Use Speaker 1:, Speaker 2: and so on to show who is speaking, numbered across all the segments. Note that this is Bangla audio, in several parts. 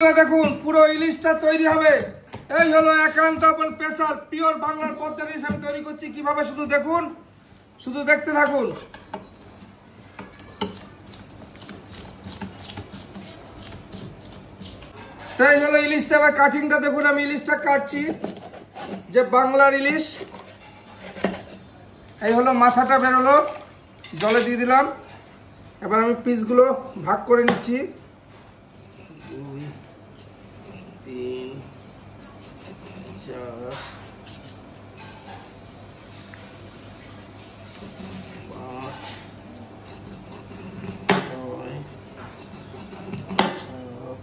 Speaker 1: দেখুন পুরো ইলিশটা তৈরি হবে। এই হলো একান্ত স্পেশাল পিওর বাংলার পদ্মা ইলিশ আমি তৈরি করছি কিভাবে শুধু দেখুন, শুধু দেখতে থাকুন। তাই হলো ইলিশটা, এবার কাটিংটা দেখুন। আমি ইলিশটা কাটছি যে বাংলার ইলিশ। এই হলো মাথাটা বেরোলো, জলে দিয়ে দিলাম। এবার আমি পিসগুলো ভাগ করে নিচ্ছি। 2, 3, 4, 5, 6,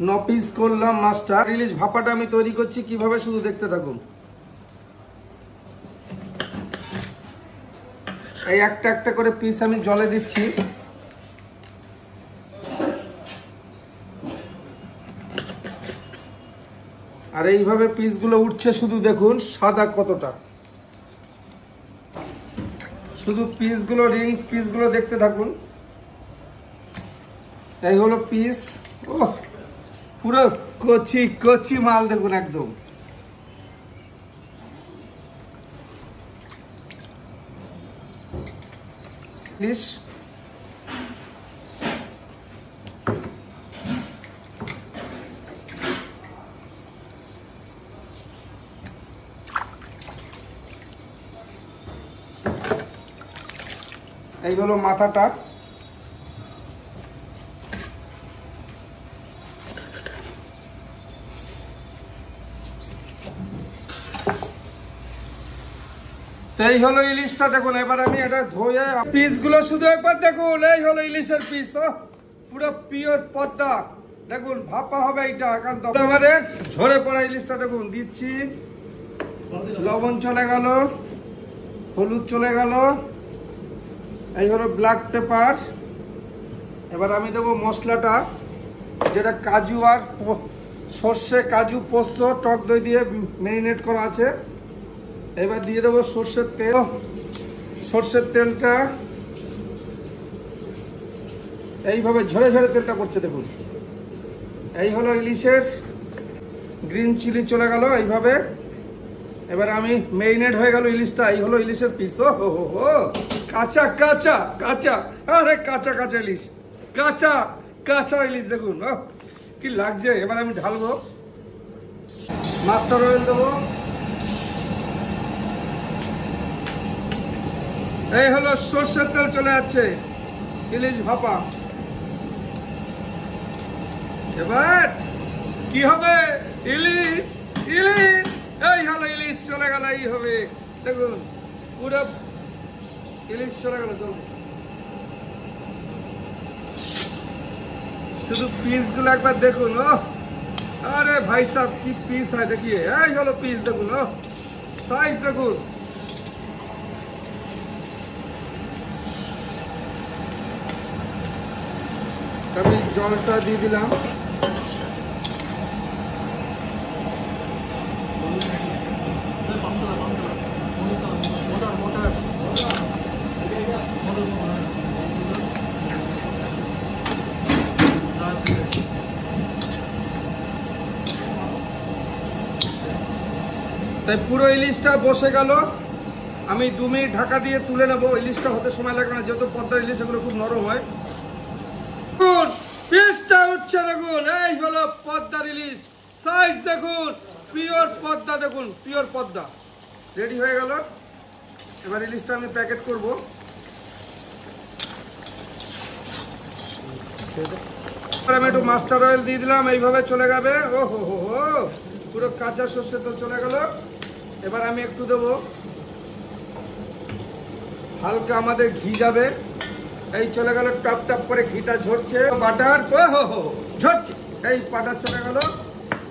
Speaker 1: 9 পিস করলাম মাছটা। ইলিশ ভাপাটা আমি তৈরি করছি কিভাবে শুধু দেখতে থাকুন। এই একটা একটা করে পিস আমি জলে দিচ্ছি। আর এইভাবে পিসগুলো উঠছে শুধু দেখুন সাদা কতটা। শুধু পিসগুলো রিংস পিসগুলো দেখতে থাকুন। এই হলো পিস। ও পুরো কচি কচি মাল দেখুন একদম। ইলিশ এই হলো মাথাটা। এই হলো ইলিশটা দেখুন। এবার আমি এটা ধুয়ে পিসগুলো শুধু একবার দেখুন। এই হলো ইলিশের পিস, পুরো পিওর পদ্মা দেখুন। ভাপা হবে এটা একান্ত। আমাদের ঝরে পড়া ইলিশটা দেখুন দিচ্ছি। লবণ চলে গেল, হলুদ চলে গেল, এই হলো ব্ল্যাক পেপার। এবার আমি দেবো মশলাটা, যেটা কাজু আর সর্ষে, কাজু পোস্ত টক দই দিয়ে ম্যারিনেট করা আছে। এবার দিয়ে দেবো সর্ষের তেল। সর্ষের তেলটা এইভাবে ঝরে ঝরে তেলটা পড়ছে দেখুন। এই হলো ইলিশের গ্রিন চিলি চলে গেল এইভাবে। এবার আমি ম্যারিনেট হয়ে গেল ইলিশটা। এই হলো ইলিশের পিস। ও হো হো, কাঁচা কাঁচা কাঁচা, আরে কাঁচা কাঁচা ইলিশ, কাঁচা কাঁচা ইলিশ দেখুন কি লাগছে। এবার আমি ঢালবো, মাস্টার অয়েল দেবো। এই হলো সর্ষের তেল চলে যাচ্ছে, ইলিশ ভাপা। এবার কি হবে? ইলিশ ইলিশ, এই হলো ইলিশ চলে গেল। এই হবে দেখুন, পুরো ইলিশ চলে গেল। শুধু পিস গুলো একবার দেখুন। ও আরে ভাই সাহেব কি পিস হয় দেখিয়ে। এই হলো পিস দেখুন, সাইজ দেখুন। আমি জলটা দিয়ে দিলাম। তাই পুরো ইলিশটা বসে গেল। আমি 2 মিনিট ঢাকা দিয়ে তুলে নেবো। ইলিশটা হতে সময় লাগবে না, যেহেতু পদ্মার ইলিশ এগুলো খুব নরম হয়। পিসটা উঠছে দেখুন। এই হলো পদ্মার ইলিশ, সাইজ দেখুন, পিওর পদ্মা দেখুন, পিওর পদ্মা রেডি হয়ে গেল। এবার ইলিশটা আমি প্যাকেট করব। আমি একটু মাস্টার অয়েল দিয়ে দিলাম, এইভাবে চলে যাবে। ও হো হো হো, পুরো কাঁচা সর্ষের তেল চলে গেল। এবার আমি একটু দেবো, হালকা আমাদের ঘি যাবে। এই চলে গেল, টপ টপ করে ঘিটা ঝরছে। বাটার ঝরছে, এই বাটার চলে গেল।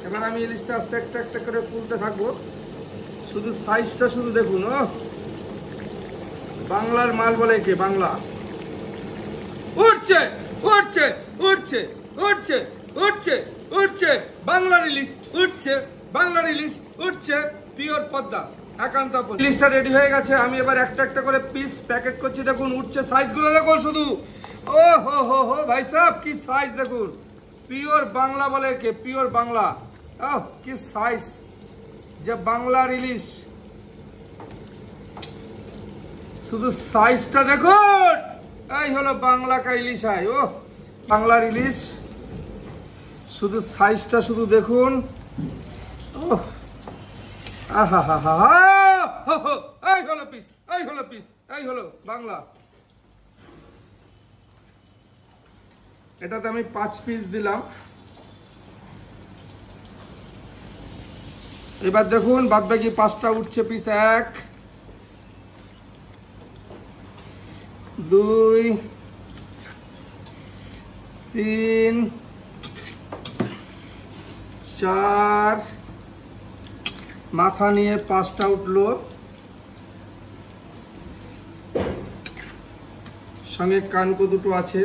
Speaker 1: এবার আমি ইলিশটা আস্তে একটা একটা করে তুলতে থাকবো। শুধু সাইজটা শুধু দেখুন। বাংলার মাল বলে কি বাংলা। উঠছে উঠছে উঠছে উঠছে উঠছে উঠছে, বাংলার ইলিশ উঠছে, বাংলার ইলিশ উঠছে, পিওর পদ্মা একান্ত। ইলিশটা রেডি হয়ে গেছে। আমি এবার একটা একটা করে পিস প্যাকেট করছি। দেখুন উঠছে, সাইজগুলো দেখুন শুধু। ও হো ভাই সাহেব কি সাইজ দেখুন, পিওর বাংলা বলে কে, পিওর বাংলা। কি সাইজ, যে বাংলার ইলিশ, শুধু সাইজটা দেখুন। এই হলো বাংলা কা ইলিশ হয়। ও বাংলার ইলিশ, শুধু সাইজটা শুধু দেখুন। এই হলো পিস, এই হলো পিস, এই হলো বাংলা। এটাতে আমি 5 পিস দিলাম। এবার দেখুন বাদ বাকি 5টা উঠছে পিস। 1 2 3 4, মাথা নিয়ে 5টা উঠলো, সঙ্গে কানকো দুটো আছে।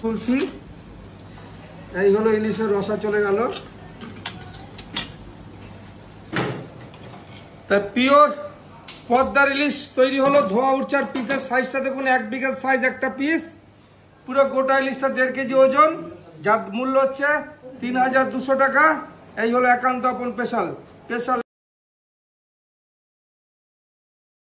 Speaker 1: তুলছি, এই হলো ইলিশের রসা চলে গেল। তা পিওর পদ্মার ইলিশ তৈরি হলো, ধোয়া উঠছে। আর পিসের সাইজটা দেখুন, 1 বিঘার সাইজ একটা পিস। পুরো গোটা ইলিশটা 1.5 কেজি ওজন, যার মূল্য হচ্ছে 3200 টাকা। এই হলো একান্ত আপন স্পেশাল